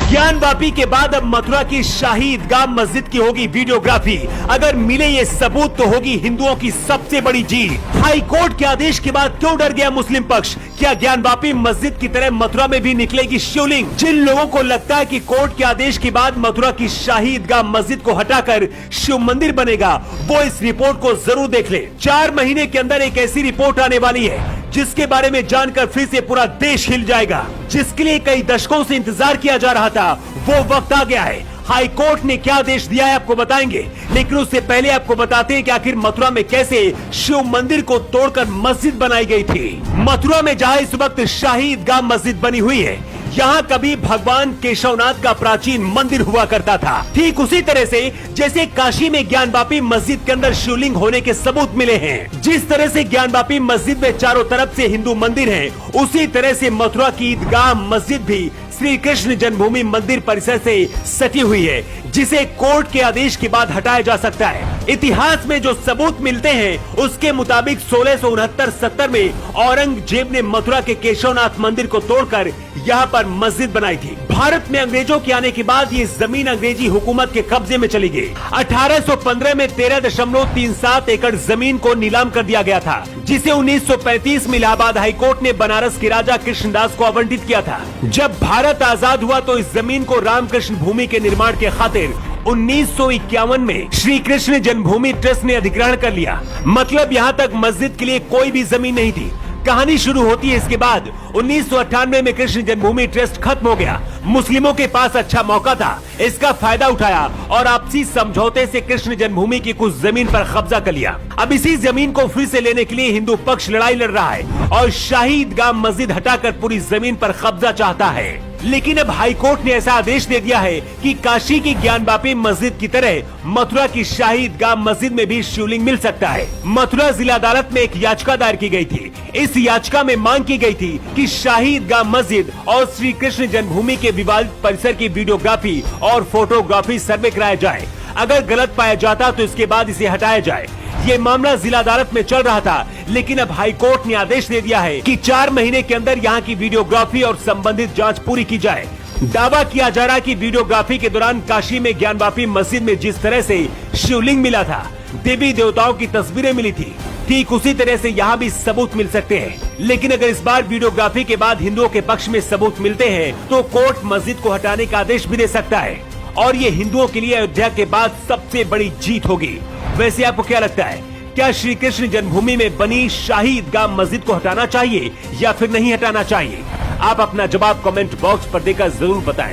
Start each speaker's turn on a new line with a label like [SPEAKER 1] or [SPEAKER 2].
[SPEAKER 1] ज्ञानवापी के बाद अब मथुरा की शाही ईदगाह मस्जिद की होगी वीडियोग्राफी। अगर मिले ये सबूत तो होगी हिंदुओं की सबसे बड़ी जीत। हाई कोर्ट के आदेश के बाद क्यों डर गया मुस्लिम पक्ष? क्या ज्ञानवापी मस्जिद की तरह मथुरा में भी निकलेगी शिवलिंग? जिन लोगों को लगता है कि कोर्ट के आदेश के बाद मथुरा की शाही ईदगाह मस्जिद को हटाकर शिव मंदिर बनेगा, वो इस रिपोर्ट को जरूर देख ले। 4 महीने के अंदर एक ऐसी रिपोर्ट आने वाली है जिसके बारे में जानकर फिर से पूरा देश हिल जाएगा, जिसके लिए कई दशकों से इंतजार किया जा रहा था। वो वक्त आ गया है। हाई कोर्ट ने क्या आदेश दिया है आपको बताएंगे, लेकिन उससे पहले आपको बताते हैं कि आखिर मथुरा में कैसे शिव मंदिर को तोड़कर मस्जिद बनाई गई थी। मथुरा में जहां इस वक्त शाही ईदगाह मस्जिद बनी हुई है, यहाँ कभी भगवान केशवनाथ का प्राचीन मंदिर हुआ करता था। ठीक उसी तरह से जैसे काशी में ज्ञानवापी मस्जिद के अंदर शिवलिंग होने के सबूत मिले हैं, जिस तरह से ज्ञानवापी मस्जिद में चारों तरफ से हिंदू मंदिर हैं, उसी तरह से मथुरा की ईदगाह मस्जिद भी श्री कृष्ण जन्मभूमि मंदिर परिसर से सटी हुई है, जिसे कोर्ट के आदेश के बाद हटाया जा सकता है। इतिहास में जो सबूत मिलते हैं उसके मुताबिक 1669-70 में औरंगजेब ने मथुरा के केशवनाथ मंदिर को तोड़कर यहाँ पर मस्जिद बनाई थी। भारत में अंग्रेजों के आने के बाद ये जमीन अंग्रेजी हुकूमत के कब्जे में चली गई। 1815 में 13.37 एकड़ जमीन को नीलाम कर दिया गया था, जिसे 1935 में इलाहाबाद हाईकोर्ट ने बनारस के राजा कृष्णदास को आवंटित किया था। जब भारत आजाद हुआ तो इस जमीन को रामकृष्ण भूमि के निर्माण के खातिर 1951 में श्री कृष्ण जन्मभूमि ट्रस्ट ने अधिग्रहण कर लिया। मतलब यहाँ तक मस्जिद के लिए कोई भी जमीन नहीं थी। कहानी शुरू होती है इसके बाद। 1998 में कृष्ण जन्मभूमि ट्रस्ट खत्म हो गया। मुस्लिमों के पास अच्छा मौका था, इसका फायदा उठाया और आपसी समझौते से कृष्ण जन्मभूमि की कुछ जमीन पर कब्जा कर लिया। अब इसी जमीन को फिर से लेने के लिए हिंदू पक्ष लड़ाई लड़ रहा है और शाही ईदगाह मस्जिद हटाकर पूरी जमीन पर कब्जा चाहता है। लेकिन अब हाई कोर्ट ने ऐसा आदेश दे दिया है कि काशी की ज्ञानवापी मस्जिद की तरह मथुरा की शाही ईदगाह मस्जिद में भी शिवलिंग मिल सकता है। मथुरा जिला अदालत में एक याचिका दायर की गई थी। इस याचिका में मांग की गई थी कि शाही ईदगाह मस्जिद और श्री कृष्ण जन्मभूमि के विवादित परिसर की वीडियोग्राफी और फोटोग्राफी सर्वे कराया जाए। अगर गलत पाया जाता तो इसके बाद इसे हटाया जाए। ये मामला जिला अदालत में चल रहा था, लेकिन अब हाई कोर्ट ने आदेश दे दिया है कि 4 महीने के अंदर यहाँ की वीडियोग्राफी और संबंधित जांच पूरी की जाए। दावा किया जा रहा है कि वीडियोग्राफी के दौरान काशी में ज्ञानवापी मस्जिद में जिस तरह से शिवलिंग मिला था, देवी देवताओं की तस्वीरें मिली थी, ठीक उसी तरह से यहाँ भी सबूत मिल सकते हैं। लेकिन अगर इस बार वीडियोग्राफी के बाद हिंदुओं के पक्ष में सबूत मिलते हैं तो कोर्ट मस्जिद को हटाने का आदेश भी दे सकता है और ये हिंदुओं के लिए अयोध्या के बाद सबसे बड़ी जीत होगी। वैसे आपको क्या लगता है, क्या श्री कृष्ण जन्मभूमि में बनी शाही ईदगाह मस्जिद को हटाना चाहिए या फिर नहीं हटाना चाहिए? आप अपना जवाब कमेंट बॉक्स पर देकर जरूर बताएं।